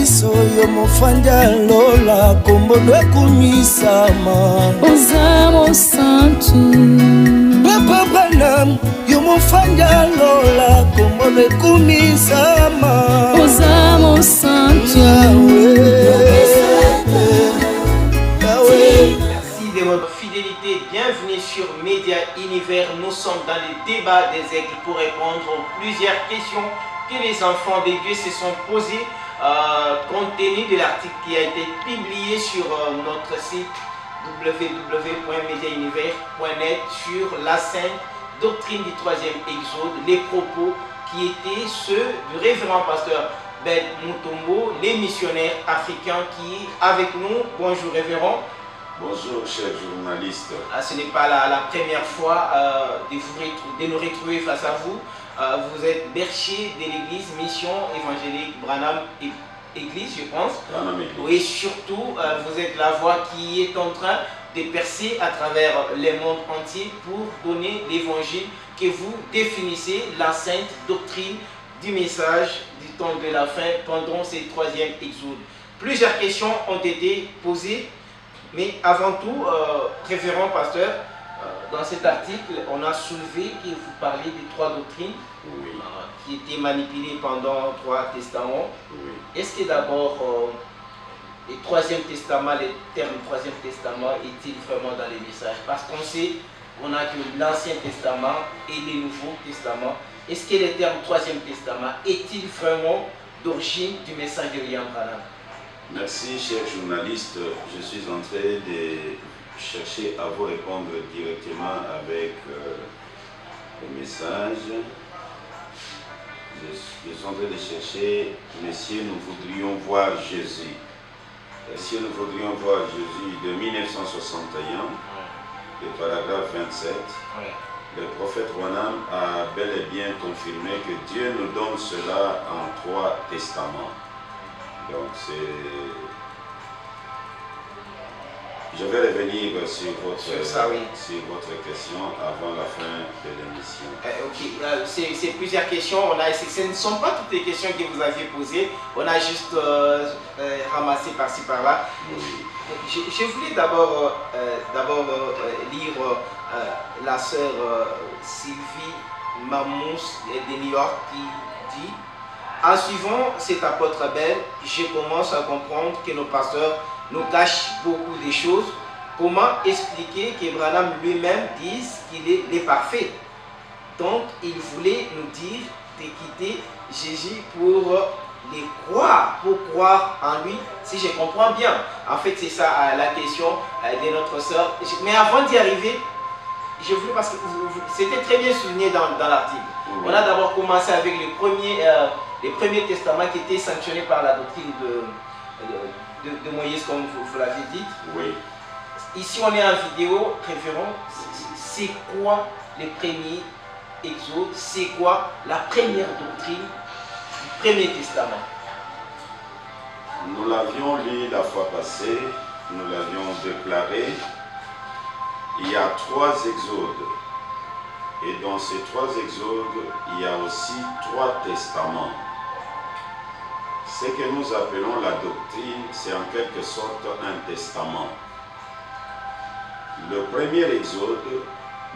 biso yo mofanda lola kombono ekumisama Ozamo santu Papa Branham yo mofanda lola kombono ekumisama Ozamo santu Merci de votre fidélité. Bienvenue sur Média Univers. Nous sommes dans le débat des aigles pour répondre aux plusieurs questions que les enfants de Dieu se sont posées compte tenu de l'article qui a été publié sur notre site www.mediaunivers.net sur la sainte doctrine du troisième exode, les propos qui étaient ceux du révérend pasteur Ben Mutombo, les missionnaires africains qui est avec nous. Bonjour révérend. Bonjour chers journalistes. Ce n'est pas la première fois de nous retrouver face à vous. Vous êtes berger de l'église Mission Évangélique Branham Église, je pense. Branham Église. Oui, surtout, vous êtes la voix qui est en train de percer à travers le monde entier pour donner l'évangile que vous définissez, la sainte doctrine du message du temps de la fin pendant ce troisième exode. Plusieurs questions ont été posées. Mais avant tout, révérend pasteur, dans cet article, on a soulevé que vous parlez des trois doctrines qui étaient manipulées pendant trois testaments. Oui. Est-ce que d'abord, le troisième testament, le terme troisième testament est-il vraiment dans les messages? Parce qu'on sait, on a que l'Ancien Testament et le Nouveau Testament. Est-ce que le terme troisième testament est-il vraiment d'origine du message de William Branham? Merci, chers journalistes. Je suis en train de chercher à vous répondre directement avec le message. Je suis en train de chercher, messieurs, nous voudrions voir Jésus. Si nous voudrions voir Jésus de 1961, le paragraphe 27, le prophète Branham a bel et bien confirmé que Dieu nous donne cela en trois testaments. Donc je vais revenir sur votre question avant la fin de l'émission. C'est plusieurs questions. Ce ne sont pas toutes les questions que vous aviez posées. On a juste ramassé par-ci par-là. Oui. Je voulais d'abord lire la sœur Sylvie Mamous de New York qui dit: en suivant cet apôtre Abel, je commence à comprendre que nos pasteurs nous cachent beaucoup de choses. Comment expliquer que Branham lui-même dise qu'il est parfait? Donc, il voulait nous dire de quitter Jésus pour les croire, pour croire en lui, si je comprends bien. En fait, c'est ça la question de notre sœur. Mais avant d'y arriver, je voulais, parce que c'était très bien souligné dans l'article. Oui. On a d'abord commencé avec les premiers testaments qui étaient sanctionnés par la doctrine de Moïse, comme vous l'aviez dit. Oui. Ici, on est en vidéo, référent. C'est quoi les premiers exodes? C'est quoi la première doctrine du premier testament? Nous l'avions lu la fois passée, nous l'avions déclaré. Il y a trois exodes. Et dans ces trois exodes, il y a aussi trois testaments. Ce que nous appelons la doctrine, c'est en quelque sorte un testament. Le premier exode,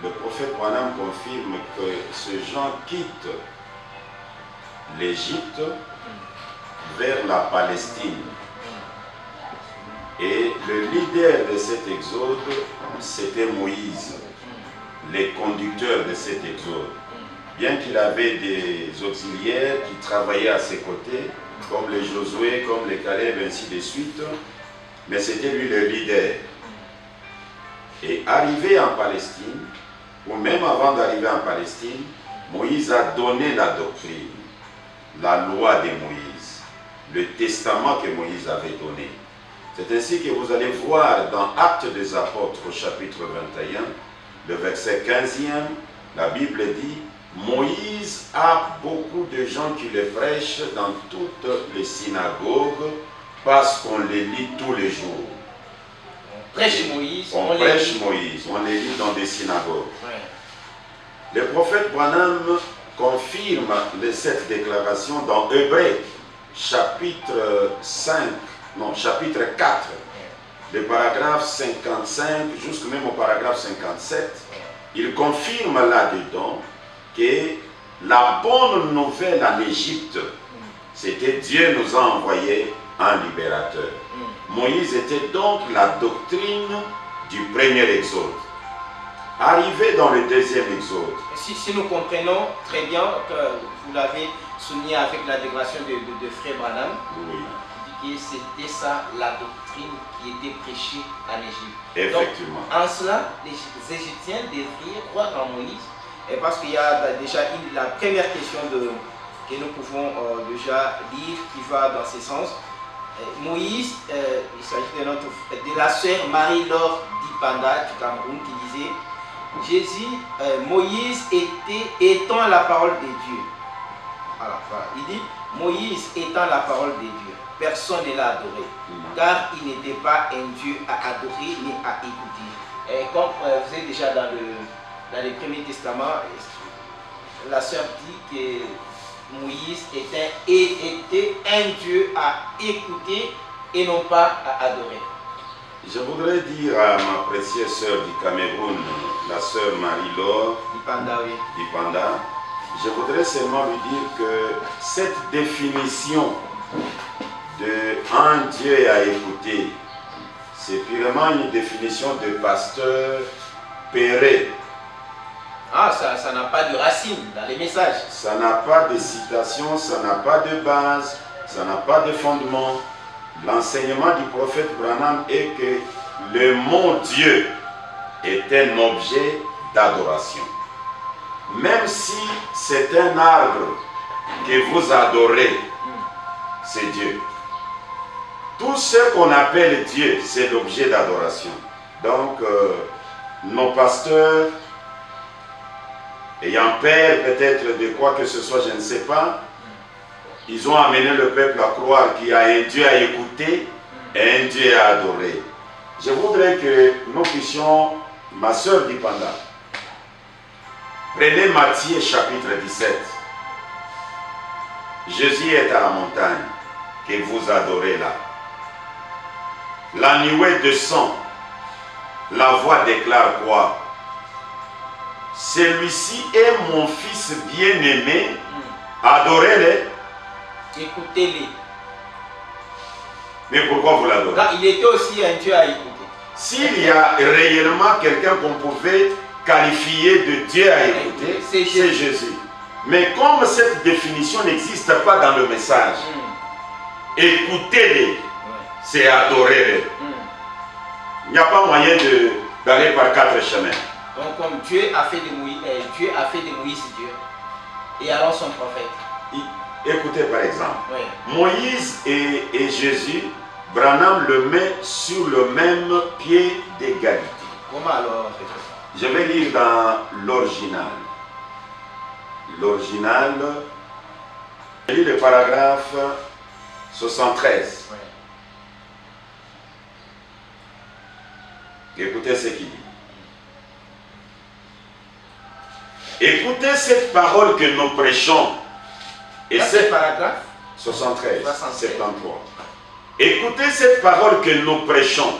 le prophète Branham confirme que ces gens quittent l'Égypte vers la Palestine. Et le leader de cet exode, c'était Moïse, les conducteurs de cet exode. Bien qu'il avait des auxiliaires qui travaillaient à ses côtés, comme les Josué, comme les Caleb, ainsi de suite, mais c'était lui le leader. Et arrivé en Palestine, ou même avant d'arriver en Palestine, Moïse a donné la doctrine, la loi de Moïse, le testament que Moïse avait donné. C'est ainsi que vous allez voir dans Actes des Apôtres au chapitre 21, le verset 15e, la Bible dit: Moïse a beaucoup de gens qui le prêchent dans toutes les synagogues parce qu'on les lit tous les jours. On prêche Moïse. On prêche Moïse, on les lit dans des synagogues. Ouais. Le prophète Branham confirme cette déclaration dans Hébreux, chapitre 4, le paragraphe 55 jusqu'au même au paragraphe 57, il confirme là-dedans que la bonne nouvelle en Égypte, c'était Dieu nous a envoyé un libérateur. Moïse était donc la doctrine du premier exode. Arrivé dans le deuxième exode. Si nous comprenons très bien, que vous l'avez souligné avec la déclaration de Frère Branham, oui, que c'était ça la doctrine qui était prêchée en Égypte. Effectivement. Donc, en cela, les Égyptiens devraient croire en Moïse, et parce qu'il y a déjà la première question que nous pouvons déjà lire qui va dans ce sens. Moïse, il s'agit de la sœur Marie-Laure Dipanda du Cameroun qui disait Jésus, Moïse étant la parole de Dieu. Voilà. Il dit Moïse étant la parole de Dieu, personne ne l'a adoré, car il n'était pas un Dieu à adorer ni à écouter. Et comme vous êtes déjà dans le Premier Testament, la sœur dit que Moïse était un Dieu à écouter et non pas à adorer. Je voudrais dire à ma précieuse sœur du Cameroun, la sœur Marie-Laure Dipanda, je voudrais seulement lui dire que cette définition de un Dieu à écouter, c'est purement une définition de pasteur Perret. Ah, ça n'a pas de racine dans les messages. Ça n'a pas de citation, ça n'a pas de base, ça n'a pas de fondement. L'enseignement du prophète Branham est que le mot Dieu est un objet d'adoration. Même si c'est un arbre que vous adorez, c'est Dieu. Tout ce qu'on appelle Dieu, c'est l'objet d'adoration. Donc, nos pasteurs, ayant peur peut-être de quoi que ce soit, je ne sais pas, ils ont amené le peuple à croire qu'il y a un Dieu à écouter et un Dieu à adorer. Je voudrais que nous puissions, ma soeur Dipanda, prenez Matthieu chapitre 17. Jésus est à la montagne que vous adorez là. La nuée descend. La voix déclare quoi? Celui-ci est mon fils bien-aimé. Adorez-le. Écoutez-les. Mais pourquoi vous l'adorez? Il était aussi un Dieu à écouter. S'il y a réellement quelqu'un qu'on pouvait qualifier de Dieu à écouter, c'est Jésus. Mais comme cette définition n'existe pas dans le message, écoutez-les, c'est adorer-les. Il n'y a pas moyen d'aller par quatre chemins. Donc comme Dieu a fait de Moïse Dieu, et alors son prophète. Écoutez par exemple, Moïse et Jésus, Branham le met sur le même pied d'égalité. Comment alors? Je vais lire dans l'original. L'original, je lis le paragraphe 73. Écoutez ce qu'il dit. Écoutez cette parole que nous prêchons. Et c'est paragraphe 73, 73. Écoutez cette parole que nous prêchons.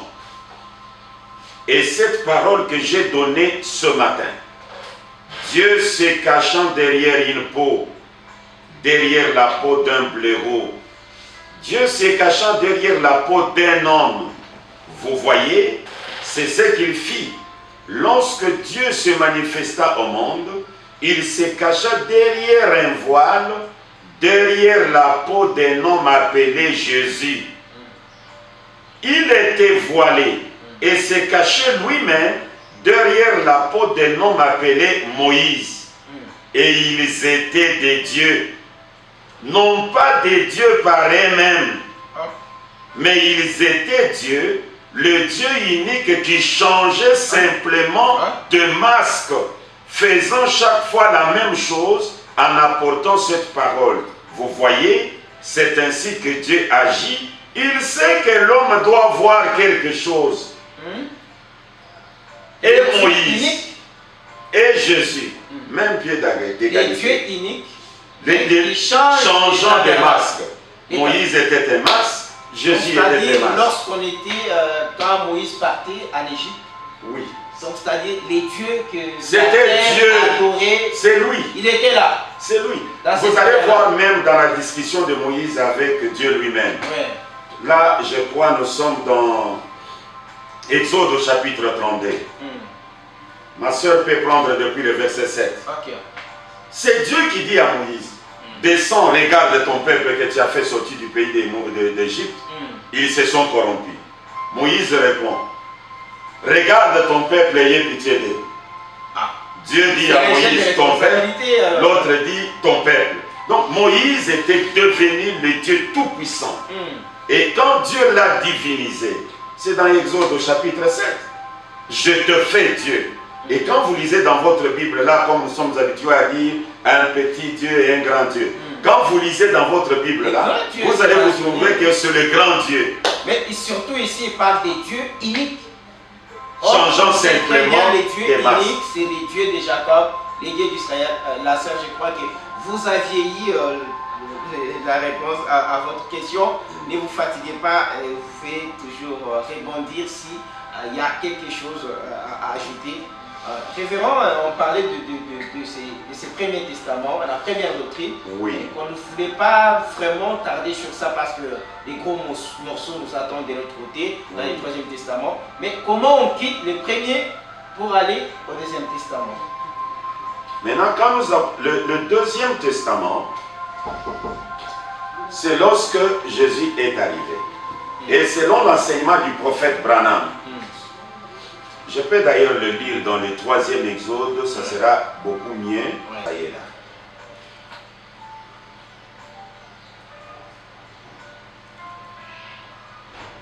Et cette parole que j'ai donnée ce matin. Dieu se cachant derrière une peau, derrière la peau d'un blaireau. Dieu se cachant derrière la peau d'un homme. Vous voyez, c'est ce qu'il fit. Lorsque Dieu se manifesta au monde, il se cacha derrière un voile, derrière la peau d'un homme appelé Jésus. Il était voilé et se cachait lui-même derrière la peau d'un homme appelé Moïse. Et ils étaient des dieux, non pas des dieux par eux-mêmes, mais ils étaient Dieu, le Dieu unique qui changeait simplement de masque, faisant chaque fois la même chose en apportant cette parole. Vous voyez, c'est ainsi que Dieu agit. Il sait que l'homme doit voir quelque chose. Et Moïse, et Jésus, même pied d'égalité. Les dieux uniques, changeant de masque. Moïse était un Mars, Jésus était C'est-à-dire, un Mars. lorsqu'on était, quand Moïse partait en Égypte, Oui. donc c'est-à-dire les dieux que C'était Dieu. adorait, C'est lui. il était là. C'est lui. Dans Vous ces allez affaires-là. voir même dans la discussion de Moïse avec Dieu lui-même. Ouais. Là, je crois, nous sommes dans Exode au chapitre 32. Ma soeur peut prendre depuis le verset 7. Ok. C'est Dieu qui dit à Moïse, descends, regarde ton peuple que tu as fait sortir du pays d'Égypte. Ils se sont corrompus. Moïse répond, regarde ton peuple et aie pitié d'eux. Ah. Dieu dit C'est à un chef de Moïse, ton peuple. responsabilité, alors. L'autre dit, ton peuple. Donc Moïse était devenu le Dieu tout-puissant. Et quand Dieu l'a divinisé, c'est dans Exode au chapitre 7. Je te fais Dieu. Et quand vous lisez dans votre Bible, là, comme nous sommes habitués à lire, un petit Dieu et un grand Dieu. Quand vous lisez dans votre Bible, là, Dieu, vous allez vous trouver que c'est le grand Dieu. Mais surtout ici, il parle des dieux uniques. Changeant c'est très simplement bien les dieux des masses. uniques, c'est les dieux de Jacob, les dieux d'Israël. La sœur, je crois que vous aviez eu la réponse à votre question. Ne vous fatiguez pas, vous pouvez toujours rebondir si il y a quelque chose à ajouter. Révérend, on parlait de ces premiers testaments, la première doctrine. Oui. Et qu'on ne voulait pas vraiment tarder sur ça parce que les gros morceaux nous attendent de l'autre côté, dans le Troisième Testament. Mais comment on quitte le premier pour aller au Deuxième Testament? Maintenant, quand nous avons le Deuxième Testament, c'est lorsque Jésus est arrivé. Et selon l'enseignement du prophète Branham, je peux d'ailleurs le lire dans le 3e Exode, ça sera beaucoup mieux. Ça y est là.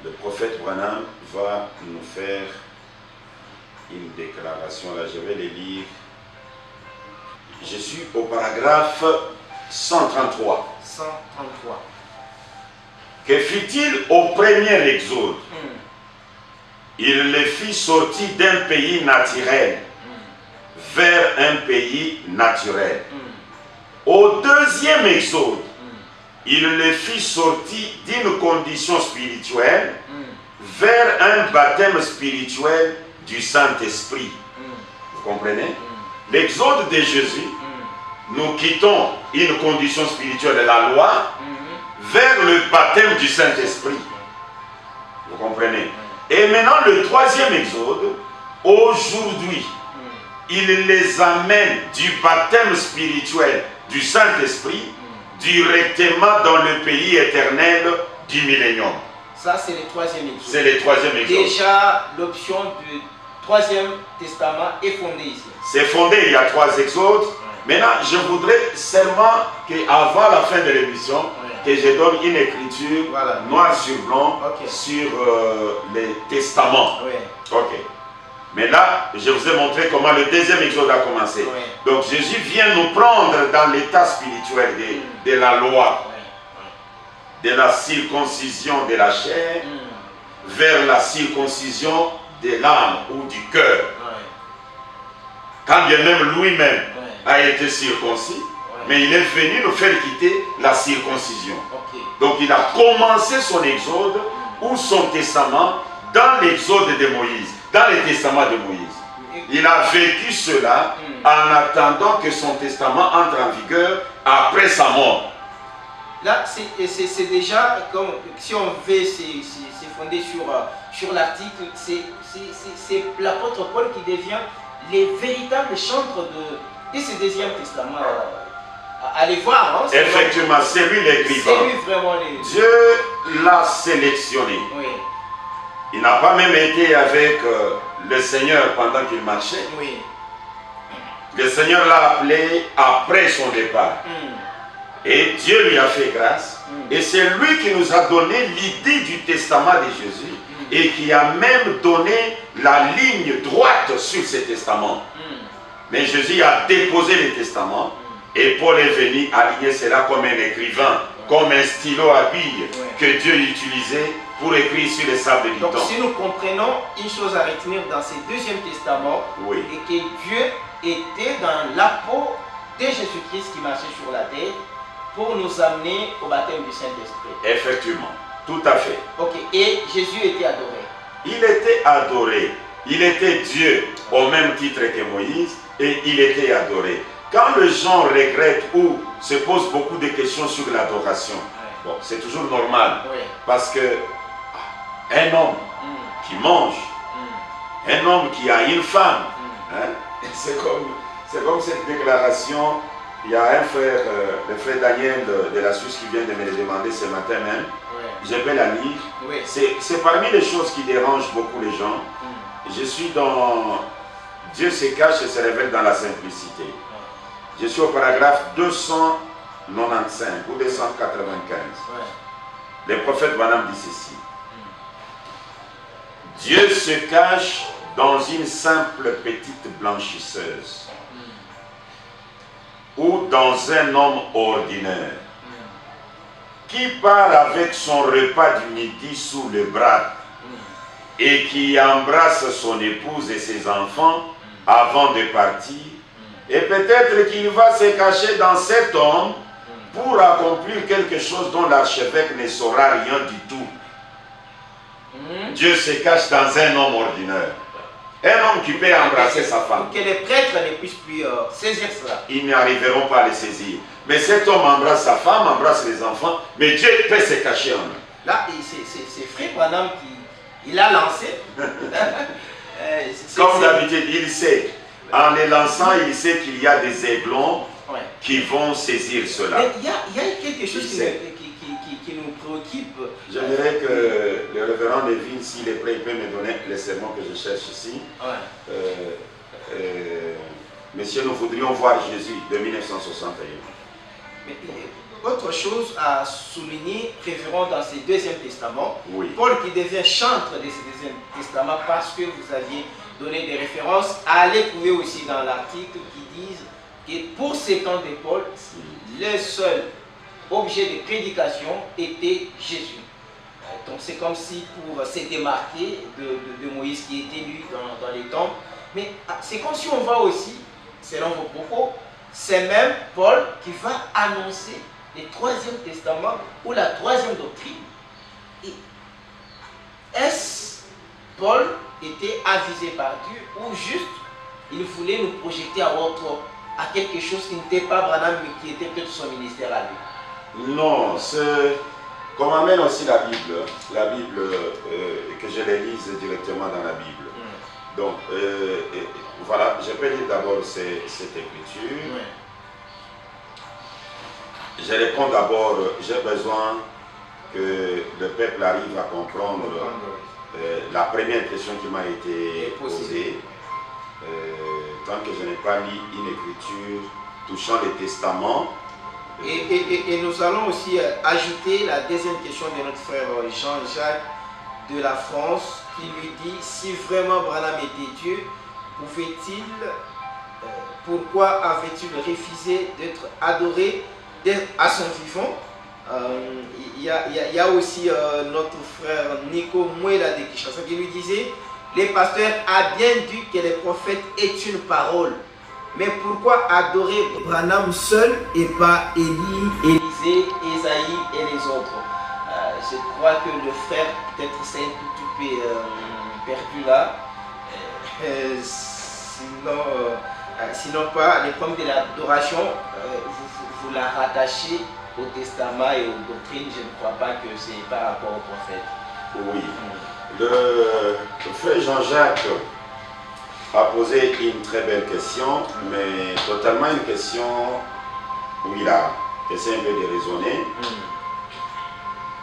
Le prophète Branham va nous faire une déclaration. Là, je vais le lire. Je suis au paragraphe 133. 133. Que fit-il au premier Exode? Il les fit sortir d'un pays naturel vers un pays naturel. Au deuxième Exode, il les fit sortir d'une condition spirituelle vers un baptême spirituel du Saint-Esprit. Vous comprenez? L'exode de Jésus, nous quittons une condition spirituelle de la loi vers le baptême du Saint-Esprit. Vous comprenez? Et maintenant, le troisième Exode, aujourd'hui, il les amène du baptême spirituel du Saint-Esprit directement dans le pays éternel du millénium. Ça, c'est le troisième Exode. C'est le troisième Exode. Déjà, l'option du Troisième Testament est fondée ici. C'est fondé, il y a 3 Exodes. Maintenant, je voudrais seulement qu'avant la fin de l'émission, que je donne une écriture noir sur blanc sur les testaments. Ok. Mais là, je vous ai montré comment le deuxième Exode a commencé. Donc Jésus vient nous prendre dans l'état spirituel de la loi, de la circoncision de la chair, vers la circoncision de l'âme ou du cœur. Quand bien même lui-même a été circoncis, mais il est venu nous faire quitter la circoncision. Donc il a commencé son exode ou son testament dans l'exode de Moïse, dans le testament de Moïse. Il a vécu cela en attendant que son testament entre en vigueur après sa mort. Là, c'est déjà, comme si on veut se fonder sur l'article, c'est l'apôtre Paul qui devient les véritables chantres de ce deuxième testament. Allez voir. Hein, effectivement, c'est lui l'écrivain. C'est lui vraiment Dieu l'a sélectionné. Oui. Il n'a pas même été avec le Seigneur pendant qu'il marchait. Oui. Le Seigneur l'a appelé après son départ. Et Dieu lui a fait grâce. Et c'est lui qui nous a donné l'idée du testament de Jésus. Et qui a même donné la ligne droite sur ce testament. Mais Jésus a déposé le testament. Et Paul est venu aligner cela comme un écrivain, comme un stylo à billes que Dieu utilisait pour écrire sur les sables du temps. Donc si nous comprenons une chose à retenir dans ce deuxième testament, et que Dieu était dans la peau de Jésus-Christ qui marchait sur la terre pour nous amener au baptême du Saint-Esprit. Effectivement, tout à fait. Ok, et Jésus était adoré. Il était adoré. Il était Dieu au même titre que Moïse et il était adoré. Quand les gens regrettent ou se posent beaucoup de questions sur l'adoration, bon, c'est toujours normal. Parce que un homme qui mange, un homme qui a une femme, hein, c'est comme cette déclaration. Il y a un frère, le frère Daniel de la Suisse qui vient de me le demander ce matin même. Je vais la lire. C'est parmi les choses qui dérangent beaucoup les gens. Je suis dans... Dieu se cache et se révèle dans la simplicité. Je suis au paragraphe 295 ou 295. Le prophète Branham dit ceci. Dieu se cache dans une simple petite blanchisseuse ou dans un homme ordinaire qui part avec son repas du midi sous le bras et qui embrasse son épouse et ses enfants avant de partir, et peut-être qu'il va se cacher dans cet homme pour accomplir quelque chose dont l'archevêque ne saura rien du tout. Dieu se cache dans un homme ordinaire. Un homme qui peut embrasser sa femme. Pour que les prêtres ne puissent plus saisir cela. Ils n'arriveront pas à le saisir. Mais cet homme embrasse sa femme, embrasse les enfants, mais Dieu peut se cacher en eux. Là, c'est Frère Branham qui l'a lancé. Comme d'habitude, il sait. En les lançant, il sait qu'il y a des aiglons qui vont saisir cela. Mais il y a quelque chose qui nous préoccupe. J'aimerais que le révérend Lévin, s'il est prêt, il peut me donner les sermons que je cherche ici. Messieurs, nous voudrions voir Jésus de 1961. Mais, autre chose à souligner, référant dans ce Deuxième Testament, Paul qui devient chantre de ce Deuxième Testament parce que vous aviez donné des références, allez trouver aussi dans l'article qui disent que pour ces temps de Paul, le seul objet de prédication était Jésus. Donc c'est comme si pour se démarquer de Moïse qui était lui dans les temples, mais c'est comme si on voit aussi, selon vos propos, c'est même Paul qui va annoncer le Troisième Testament ou la troisième doctrine. Est-ce Paul était avisé par Dieu ou juste il voulait nous projeter à quelque chose qui n'était pas Branham mais qui était peut-être son ministère à lui? Non, c'est comme amène aussi la Bible que je les lise directement dans la Bible. Donc, voilà, je peux lire d'abord cette écriture. Je réponds d'abord, j'ai besoin que le peuple arrive à comprendre la première question qui m'a été posée. Tant que je n'ai pas lu une écriture touchant les testaments. Et nous allons aussi ajouter la deuxième question de notre frère Jean-Jacques de la France qui lui dit si vraiment Branham était Dieu, pouvait-il, pourquoi avait-il refusé d'être adoré à son vivant? Il y a aussi notre frère Nico Mouela de Kinshasa qui lui disait les pasteurs a bien dit que les prophètes est une parole. Mais pourquoi adorer Branham seul et pas Élie, Élisée, Ésaïe et les autres? Je crois que le frère peut-être s'est un tout peu perdu là. Sinon pas, les problèmes de l'adoration, vous la rattachez au testament et aux doctrines. Je ne crois pas que c'est par rapport au prophète. Oui. Le frère Jean-Jacques a posé une très belle question, mais totalement une question où il a essayé un peu de raisonner.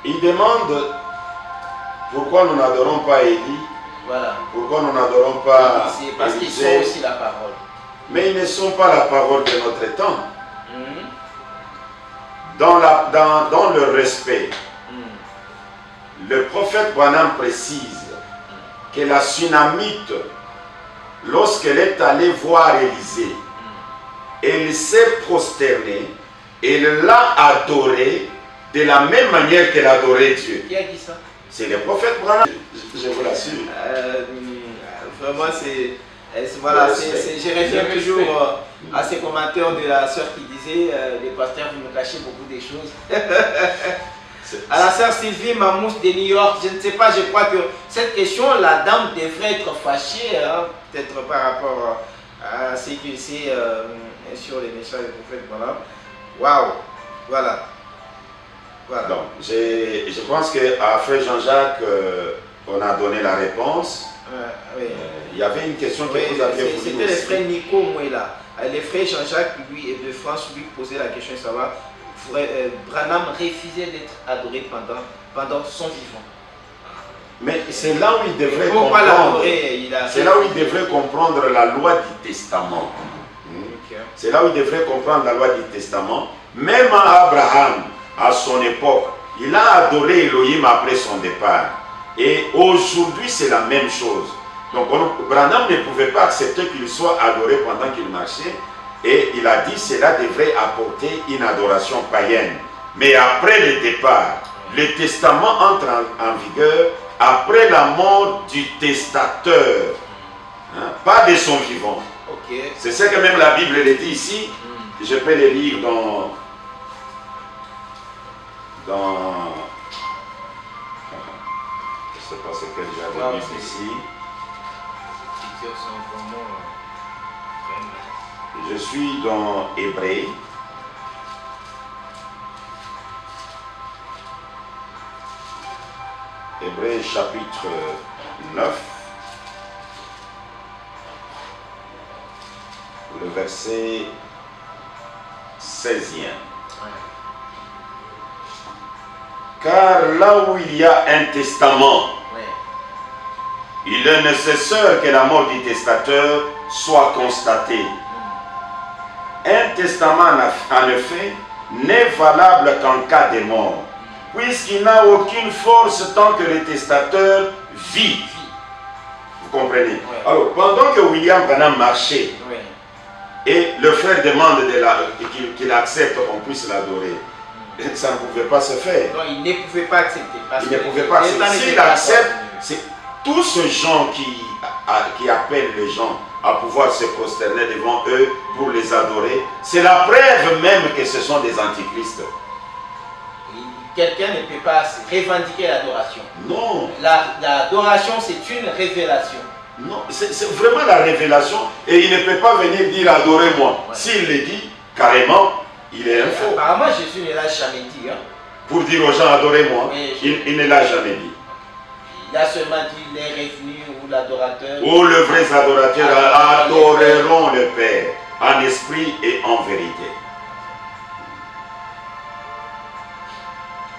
Il demande pourquoi nous n'adorons pas Élie, pourquoi nous n'adorons pas parce qu'ils sont aussi la parole. Mais ils ne sont pas la parole de notre temps. Dans le respect, le prophète Branham précise que la Sunamite, lorsqu'elle est allée voir Élisée, elle s'est prosternée, elle l'a adoré de la même manière qu'elle adorait Dieu. Qui a dit ça? C'est le prophète Branham, je vous l'assure. Vraiment, voilà, je reviens toujours. à ces commentaires de la sœur qui disait les pasteurs, vous me cachez beaucoup de choses. À la sœur Sylvie Mamous de New York, je ne sais pas, je crois que cette question, la dame devrait être fâchée, hein, peut-être par rapport à ce qu'il sait sur les messages du prophète. Voilà. Waouh! Voilà. Voilà. Donc, je pense qu'à Frère Jean-Jacques, on a donné la réponse. Oui. Il y avait une question que Oui, vous aviez voulu c'était le frère Nico Mouela. Le frère Jean-Jacques, lui, de France, lui posait la question de savoir, Branham refusait d'être adoré pendant son vivant. Mais c'est là où il devrait Pourquoi comprendre. c'est là où il devrait comprendre la loi du testament. Okay. C'est là où il devrait comprendre la loi du testament. Même Abraham, à son époque, il a adoré Elohim après son départ. Et aujourd'hui, c'est la même chose. Donc, Branham ne pouvait pas accepter qu'il soit adoré pendant qu'il marchait. Et il a dit cela devrait apporter une adoration païenne. Mais après le départ, le testament entre en vigueur après la mort du testateur, hein, pas de son vivant. Okay. C'est ce que même la Bible le dit ici. Je peux le lire dans je ne sais pas ce que j'avais mis ici. Je suis dans Hébreu. Hébreu chapitre 9. Le verset 16e. Car là où il y a un testament, il est nécessaire que la mort du testateur soit constatée. Un testament, en effet, n'est valable qu'en cas de mort, puisqu'il n'a aucune force tant que le testateur vit. Vous comprenez? Alors, pendant que William Branham marchait, et le frère demande qu'il accepte qu'on puisse l'adorer, ça ne pouvait pas se faire. Non, il ne pouvait pas accepter. Il ne pouvait pas accepter. S'il accepte, c'est tous ces gens qui appellent les gens à pouvoir se prosterner devant eux pour les adorer, c'est la preuve même que ce sont des antichrists. Quelqu'un ne peut pas revendiquer l'adoration. Non. L'adoration, c'est une révélation. Non, c'est vraiment la révélation. Et il ne peut pas venir dire adorez-moi. S'il le dit, carrément, il est un faux. Apparemment, Jésus ne l'a jamais dit. Hein. Pour dire aux gens adorez-moi, il ne l'a jamais dit. Il a seulement dit les revenus ou l'adorateur. Ou les vrais adorateurs adoreront le Père en esprit et en vérité.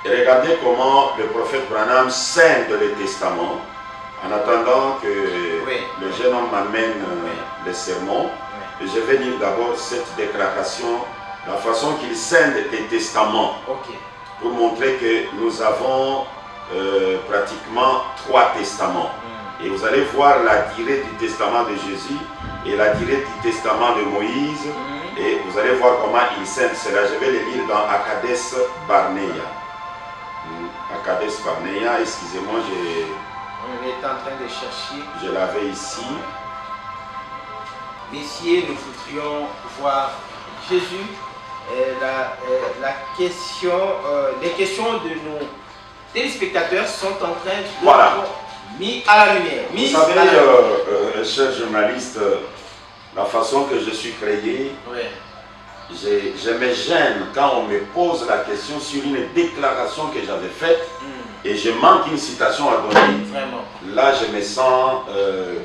Et regardez comment le prophète Branham scinde le testament en attendant que le jeune homme m'amène le sermon. Et je vais lire d'abord cette déclaration, la façon qu'il scinde les testaments, pour montrer que nous avons pratiquement 3 testaments. Et vous allez voir la durée du testament de Jésus et la durée du testament de Moïse. Et vous allez voir comment il scinde cela. Je vais le lire dans Akades Barnea. Akades Barnea, excusez-moi, on est en train de chercher. Je l'avais ici. Messieurs, nous voudrions voir Jésus. Les questions de nos téléspectateurs sont en train de mis à la lumière. Vous savez, cher journaliste, la façon que je suis créé, je me gêne quand on me pose la question sur une déclaration que j'avais faite et je manque une citation à donner. Vraiment. Là, je me sens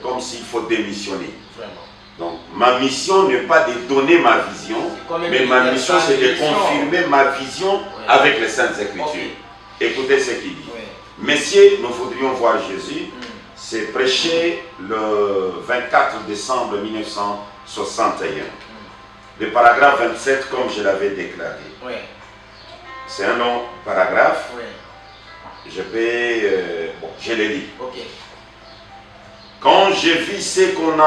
comme s'il faut démissionner. Vraiment. Donc, ma mission n'est pas de donner ma vision, mais ma mission c'est de confirmer ma vision avec les Saintes Écritures. Écoutez ce qu'il dit. Messieurs, nous voudrions voir Jésus. C'est prêché le 24 décembre 1961. Le paragraphe 27, comme je l'avais déclaré. C'est un long paragraphe. Je vais... je le lis. Quand je vis ce qu'on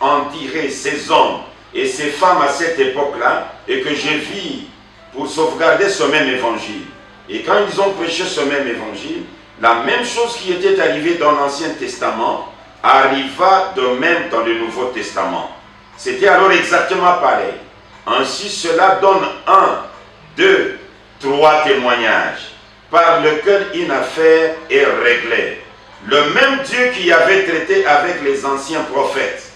en dirait ces hommes et ces femmes à cette époque-là, et que je vis pour sauvegarder ce même évangile, et quand ils ont prêché ce même évangile, la même chose qui était arrivée dans l'Ancien Testament arriva de même dans le Nouveau Testament. C'était alors exactement pareil. Ainsi, cela donne 1, 2, 3 témoignages par lesquels une affaire est réglée. Le même Dieu qui avait traité avec les anciens prophètes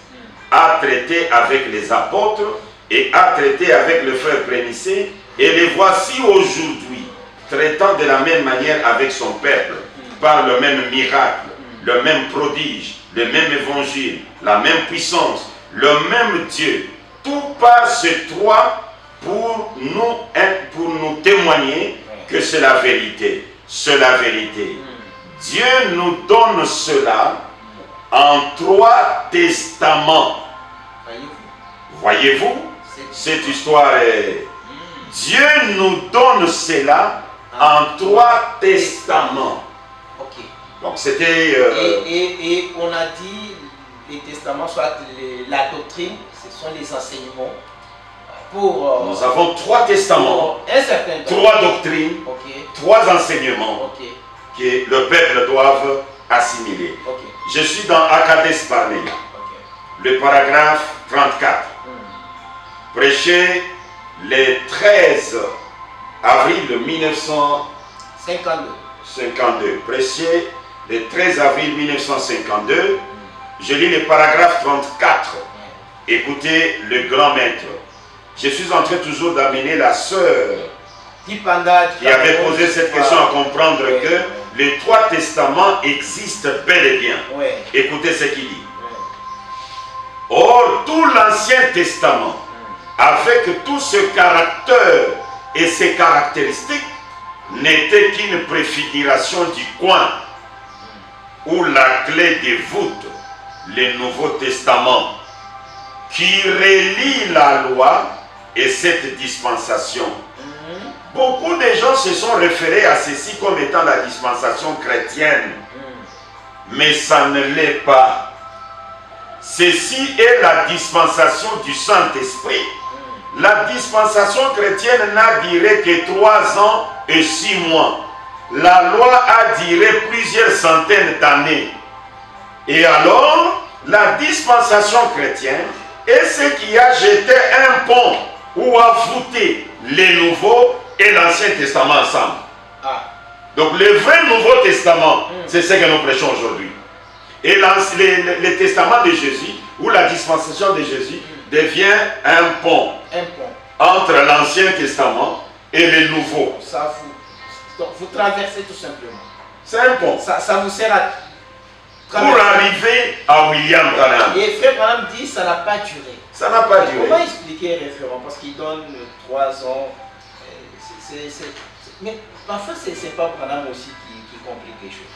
a traité avec les apôtres et a traité avec le frère Prémissé, et les voici aujourd'hui traitant de la même manière avec son peuple, par le même miracle, le même prodige, le même évangile, la même puissance, le même Dieu. Tout par ces trois pour nous témoigner que c'est la vérité. C'est la vérité. Dieu nous donne cela en 3 testaments. Voyez-vous, cette histoire est... Dieu nous donne cela en 3 testaments. Ok. Donc c'était... Et on a dit, les testaments, soit la doctrine, ce sont les enseignements. Pour, nous avons 3 testaments, un certain temps. 3 doctrines, Okay. 3 enseignements Okay. que le peuple doit assimiler. Okay. Je suis dans Akades Barnea, Okay. le paragraphe 34. Prêché le 13 avril 1952. Prêché le 13 avril 1952. Je lis le paragraphe 34. Écoutez le grand maître. Je suis en train toujours d'amener la sœur qui avait posé cette question à comprendre que les 3 testaments existent bel et bien. Écoutez ce qu'il dit. Or, tout l'Ancien Testament, avec tout ce caractère et ces caractéristiques, n'était qu'une préfiguration du coin où la clé dévoute le Nouveau Testament, qui relie la loi et cette dispensation. Beaucoup de gens se sont référés à ceci comme étant la dispensation chrétienne, mais ça ne l'est pas. Ceci est la dispensation du Saint-Esprit. La dispensation chrétienne n'a duré que 3 ans et 6 mois. La loi a duré plusieurs centaines d'années. Et alors, la dispensation chrétienne est ce qui a jeté un pont ou a voûté les Nouveaux et l'Ancien Testament ensemble. Donc le vrai Nouveau Testament, c'est ce que nous prêchons aujourd'hui. Et le testament de Jésus, ou la dispensation de Jésus, devient un pont entre l'Ancien Testament et le Nouveau. Donc vous traversez tout simplement. C'est un pont. Ça vous sert à pour arriver à William Branham. Et Frère Branham dit ça n'a pas duré. Ça n'a pas duré. Comment expliquer, référent? Parce qu'il donne 3 ans. Mais parfois, c'est pas Branham aussi qui complique les choses.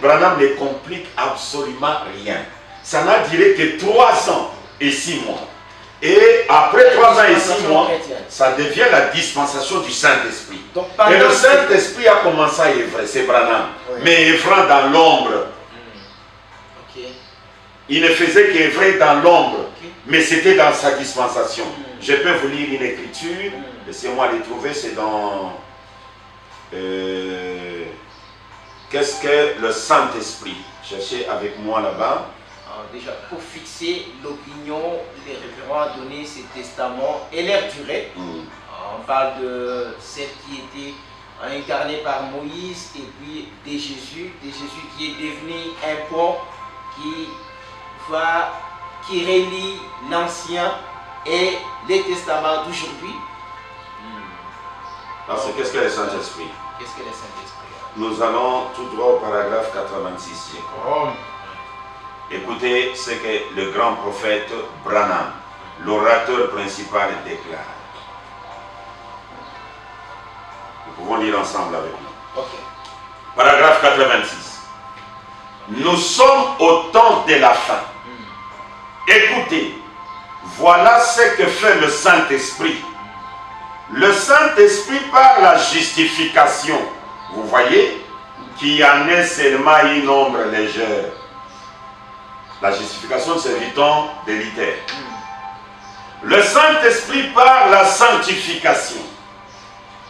Branham ne complique absolument rien. Ça n'a duré que 3 ans et 6 mois. Et après 3 ans et 6 mois, ça devient la dispensation du Saint-Esprit. Et le Saint-Esprit a commencé à œuvrer, c'est Branham. Mais œuvrant dans l'ombre. Il ne faisait qu'œuvrer dans l'ombre. Mais c'était dans sa dispensation. Je peux vous lire une écriture. Laissez-moi les trouver. C'est dans... Qu'est-ce que le Saint-Esprit? Cherchez avec moi là-bas. Déjà, pour fixer l'opinion, les référents à donner ces testaments et leur durée. On parle de celle qui était incarnée par Moïse et puis de Jésus qui est devenu un pont qui relie l'Ancien et les testaments d'aujourd'hui. Alors, qu'est-ce que le Saint-Esprit? Qu'est-ce que le Saint-Esprit? Nous allons tout droit au paragraphe 86. Écoutez ce que le grand prophète Branham, l'orateur principal, déclare. Nous pouvons lire ensemble avec nous. Paragraphe 86. Nous sommes au temps de la fin. Écoutez, voilà ce que fait le Saint-Esprit. Le Saint-Esprit par la justification, vous voyez, qui en est seulement une ombre légère. La justification, c'est du temps délitaire. Le Saint-Esprit par la sanctification,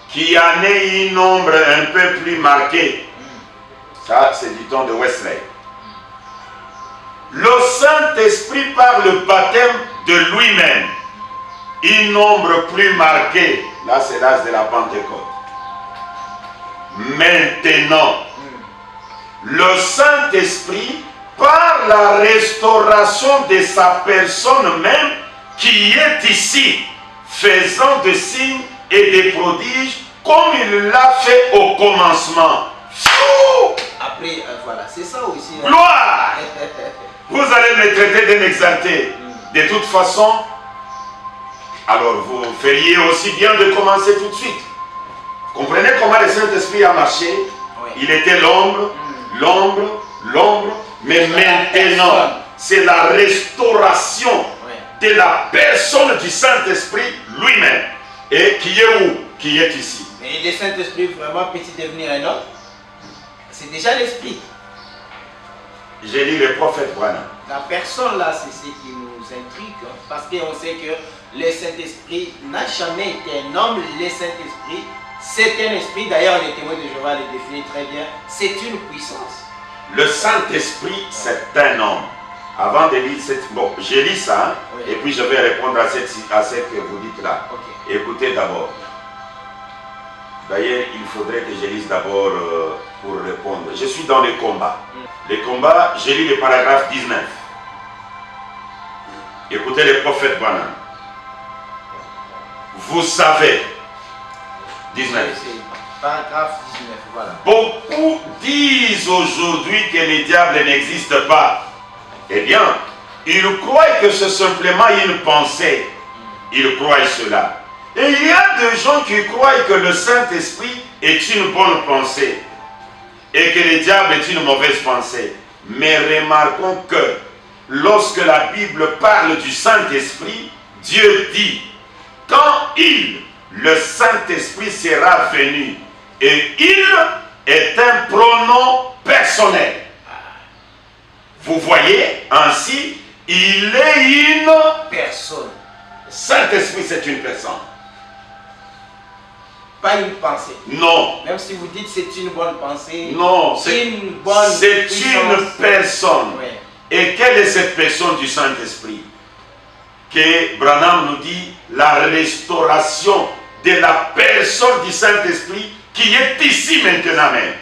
qui en est une ombre un peu plus marquée. Ça, c'est du temps de Wesley. Le Saint-Esprit par le baptême de lui-même, un nombre plus marqué, là c'est l'âge de la Pentecôte. Maintenant, le Saint-Esprit, par la restauration de sa personne même, qui est ici, faisant des signes et des prodiges, comme il l'a fait au commencement. Après, voilà, c'est ça aussi. Hein. Gloire! Vous allez me traiter d'un exalté. De toute façon, alors vous feriez aussi bien de commencer tout de suite. Comprenez comment le Saint-Esprit a marché? Oui. Il était l'ombre, mais maintenant, c'est la restauration de la personne du Saint-Esprit lui-même. Et qui est où? Qui est ici. Mais le Saint-Esprit vraiment peut-il devenir un homme? C'est déjà l'Esprit. J'ai lu le prophète Branham. La personne là, c'est ce qui nous intrigue, hein, parce qu'on sait que le Saint-Esprit n'a jamais été un homme. Le Saint-Esprit, c'est un esprit. D'ailleurs, les témoins de Jéhovah le définissent très bien. C'est une puissance. Le Saint-Esprit, c'est un homme. Avant de lire cette... Bon, j'ai lu ça, hein, oui. Et puis je vais répondre à ce que vous dites là. Okay. Écoutez d'abord. D'ailleurs, il faudrait que je lise d'abord pour répondre. Je suis dans les combats. Les combats, j'ai lu le paragraphe 19. Écoutez le prophète Branham. Vous savez, 19. Paragraphe 19, voilà. Beaucoup disent aujourd'hui que le diable n'existe pas. Eh bien, ils croient que c'est simplement une pensée. Ils croient cela. Et il y a des gens qui croient que le Saint-Esprit est une bonne pensée et que le diable est une mauvaise pensée. Mais remarquons que lorsque la Bible parle du Saint-Esprit, Dieu dit, quand le Saint-Esprit sera venu, et il est un pronom personnel. Vous voyez, ainsi, il est une personne. Saint-Esprit, c'est une personne. Pas une pensée. Non. Même si vous dites c'est une bonne pensée. Non, c'est une personne. Ouais. Et quelle est cette personne du Saint-Esprit? Que Branham nous dit la restauration de la personne du Saint-Esprit qui est ici maintenant même.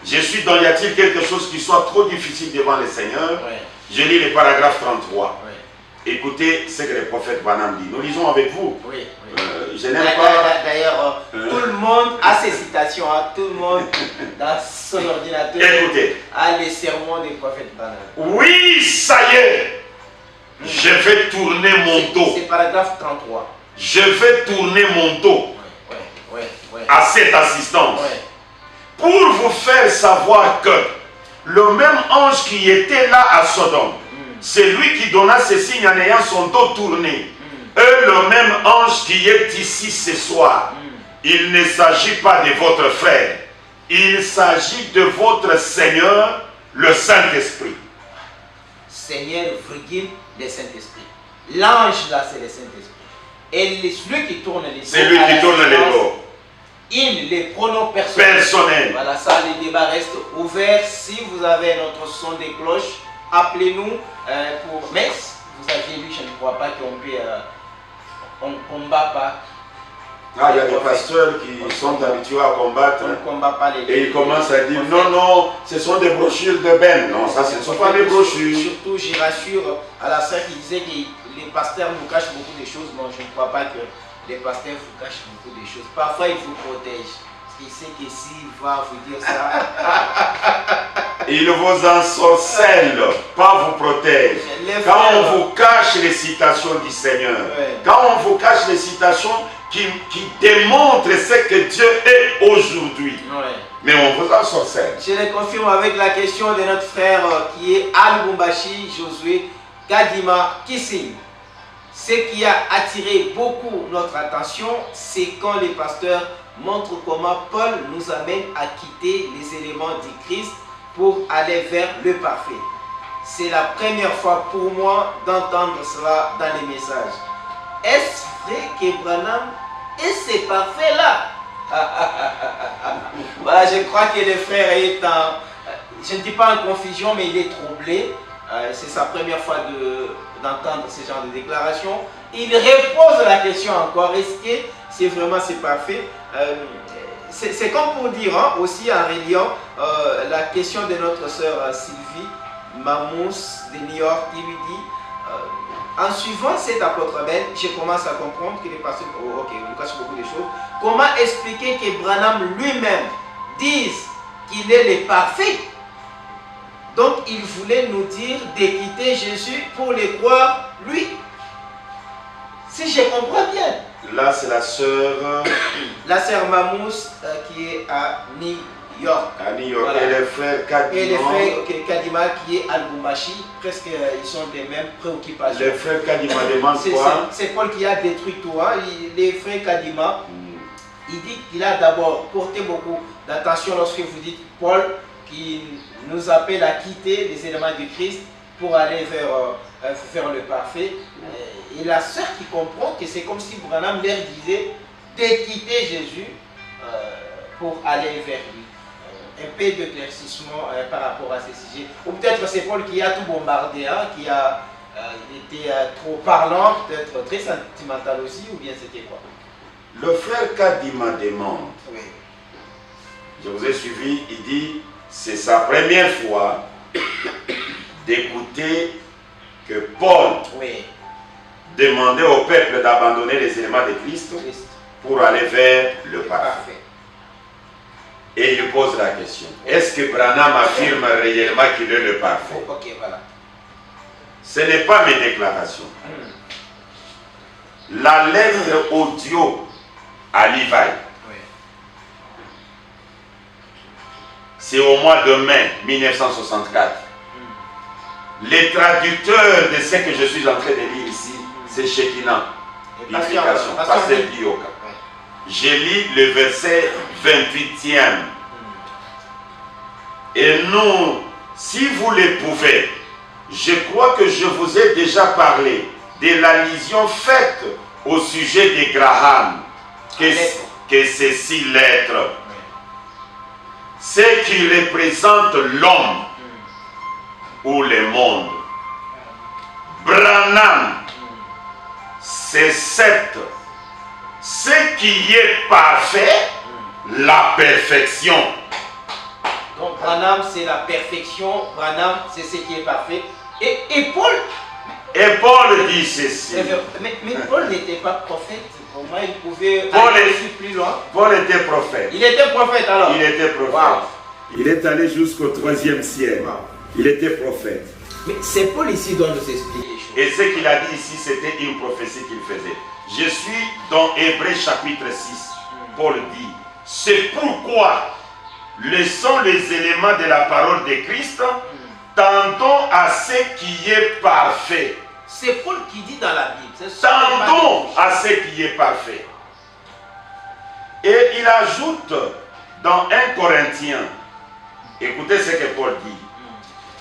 Je suis dans, y a-t-il quelque chose qui soit trop difficile devant le Seigneur? Ouais. Je lis le paragraphe 33. Ouais. Écoutez ce que le prophète Branham dit. Nous lisons avec vous. Oui. Je n'aime pas... D'ailleurs, tout le monde a ses citations. Hein. Tout le monde dans son ordinateur a les sermons des prophètes Branham. Oui, ça y est. Je vais tourner mon dos. C'est paragraphe 33. Je vais tourner mon dos à cette assistance. Pour vous faire savoir que le même ange qui était là à Sodome, c'est lui qui donna ces signes en ayant son dos tourné. Et le même ange qui est ici ce soir, il ne s'agit pas de votre frère, il s'agit de votre Seigneur, le Saint-Esprit. Seigneur, virgule, le Saint-Esprit. L'ange là, c'est le Saint-Esprit. Et celui qui tourne les dos. C'est lui qui tourne les dos. Il, les pronoms personnels. Voilà, ça, le débat reste ouvert. Si vous avez notre son de cloche, appelez-nous pour messe. Vous avez vu, je ne crois pas qu'on peut... on ne combat pas. Ah, il y a des pasteurs qui sont habitués à combattre. On ne combat pas les... Et ils commencent à dire, non, non, ce sont des brochures de Ben. Non, ça, ce ne sont pas des brochures. Surtout, je rassure à la sœur qui disait que les pasteurs nous cachent beaucoup de choses. Non, je ne crois pas que les pasteurs vous cachent beaucoup de choses. Parfois, ils vous protègent. Parce qu'ils savent que s'il va vous dire ça... Il vous ensorcelle, pas vous protège. Quand on vous cache les citations du Seigneur, quand on vous cache les citations qui démontrent ce que Dieu est aujourd'hui, mais on vous ensorcelle. Je le confirme avec la question de notre frère qui est Al-Bumbashi Josué Kadima Kissing. Ce qui a attiré beaucoup notre attention, c'est quand les pasteurs montrent comment Paul nous amène à quitter les éléments du Christ pour aller vers le parfait. C'est la première fois pour moi d'entendre cela dans les messages. Est-ce vrai que Branham est ce parfait-là? Voilà, je crois que le frère est en... Je ne dis pas en confusion, mais il est troublé. c'est sa première fois d'entendre ce genre de déclaration. Il repose la question encore, est-ce que c'est vraiment parfait? C'est comme pour dire aussi en reliant la question de notre sœur Sylvie Mamous de New York, qui lui dit en suivant cet apôtre Ben, je commence à comprendre qu'il est passé. Ok, on cache beaucoup de choses. Comment expliquer que Branham lui-même dise qu'il est le parfait? Donc il voulait nous dire de quitter Jésus pour le croire lui. Si je comprends bien. Là, c'est la sœur. La sœur Mamous qui est à New York. À New York. Voilà. Et le frère Kadima. Et le frère Kadima qui est à Lubumbashi. Presque ils sont des mêmes préoccupations. Le frère Kadima demande quoi? C'est Paul qui a détruit tout. Le frère Kadima, il dit qu'il a d'abord porté beaucoup d'attention lorsque vous dites Paul qui nous appelle à quitter les éléments du Christ pour aller vers le parfait. Et la sœur qui comprend que c'est comme si Branham leur disait de quitter Jésus pour aller vers lui. Un peu d'éclaircissement par rapport à ces sujets. Ou peut-être c'est Paul qui a tout bombardé, qui a été trop parlant, peut-être très sentimental aussi, ou bien c'était quoi? Le frère Kadima demande. Oui. Je vous ai suivi, il dit c'est sa première fois d'écouter que Paul demandait au peuple d'abandonner les éléments de Christ pour aller vers le parfait. Et il pose la question, est-ce que Branham affirme réellement qu'il est le parfait? Ok, voilà. Ce n'est pas mes déclarations. La lettre audio à Levi, c'est au mois de mai 1964. Les traducteurs de ce que je suis en train de lire ici, c'est Shekinah. Biblification, Pasteur Bioka. J'ai lu le verset 28e. Et nous, si vous le pouvez, je crois que je vous ai déjà parlé de l'allusion faite au sujet de Graham, que ces 6 lettres, ce qui représente l'homme ou le monde. Branham, c'est 7. Ce qui est parfait, la perfection. Donc Branham c'est la perfection, Branham c'est ce qui est parfait. Et Paul. Et Paul dit ceci. Mais Paul n'était pas prophète. Au moins il pouvait Paul aller plus loin. Paul était prophète. Il était prophète alors. Il était prophète. Wow. Il est allé jusqu'au 3e siècle. Wow. Il était prophète. Mais c'est Paul ici doit nous expliquer les choses. Et ce qu'il a dit ici, c'était une prophétie qu'il faisait. Je suis dans Hébreux chapitre 6. Paul dit, c'est pourquoi laissons les éléments de la parole de Christ, tendons à ce qui est parfait. C'est Paul qui dit dans la Bible. Tendons à ce qui est parfait. Et il ajoute dans 1 Corinthiens, écoutez ce que Paul dit.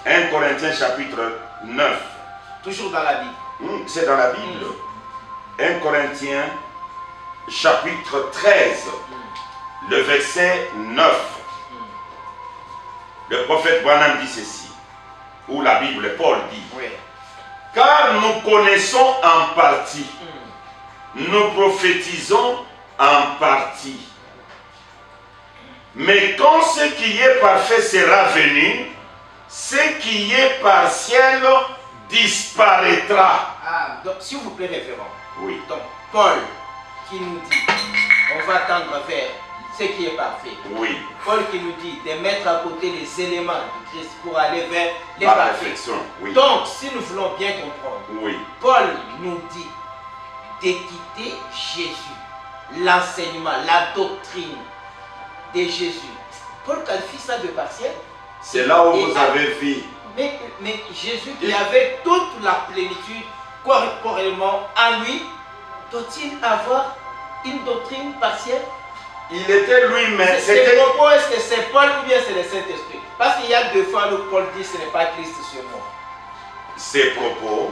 1 Corinthiens chapitre 9. Toujours dans la Bible. C'est dans la Bible. 1 Corinthiens chapitre 13, le verset 9. Le prophète Branham dit ceci, ou la Bible, Paul dit, car nous connaissons en partie, nous prophétisons en partie. Mais quand ce qui est parfait sera venu, ce qui est partiel disparaîtra. Donc, s'il vous plaît, révérend. Oui. Donc, Paul qui nous dit, on va tendre vers ce qui est parfait. Oui. Paul qui nous dit de mettre à côté les éléments du Christ pour aller vers les la parfaits. perfection. Oui. Donc, si nous voulons bien comprendre, oui. Paul nous dit de quitter Jésus, l'enseignement, la doctrine de Jésus. Paul qualifie ça de partiel. C'est là où vous avez vu. Mais Jésus qui avait toute la plénitude corporellement en lui, doit-il avoir une doctrine partielle? Il était lui-même. Ces propos, est-ce que c'est Paul ou bien c'est le Saint-Esprit? Parce qu'il y a 2 fois où Paul dit ce n'est pas Christ sur moi. Ces propos,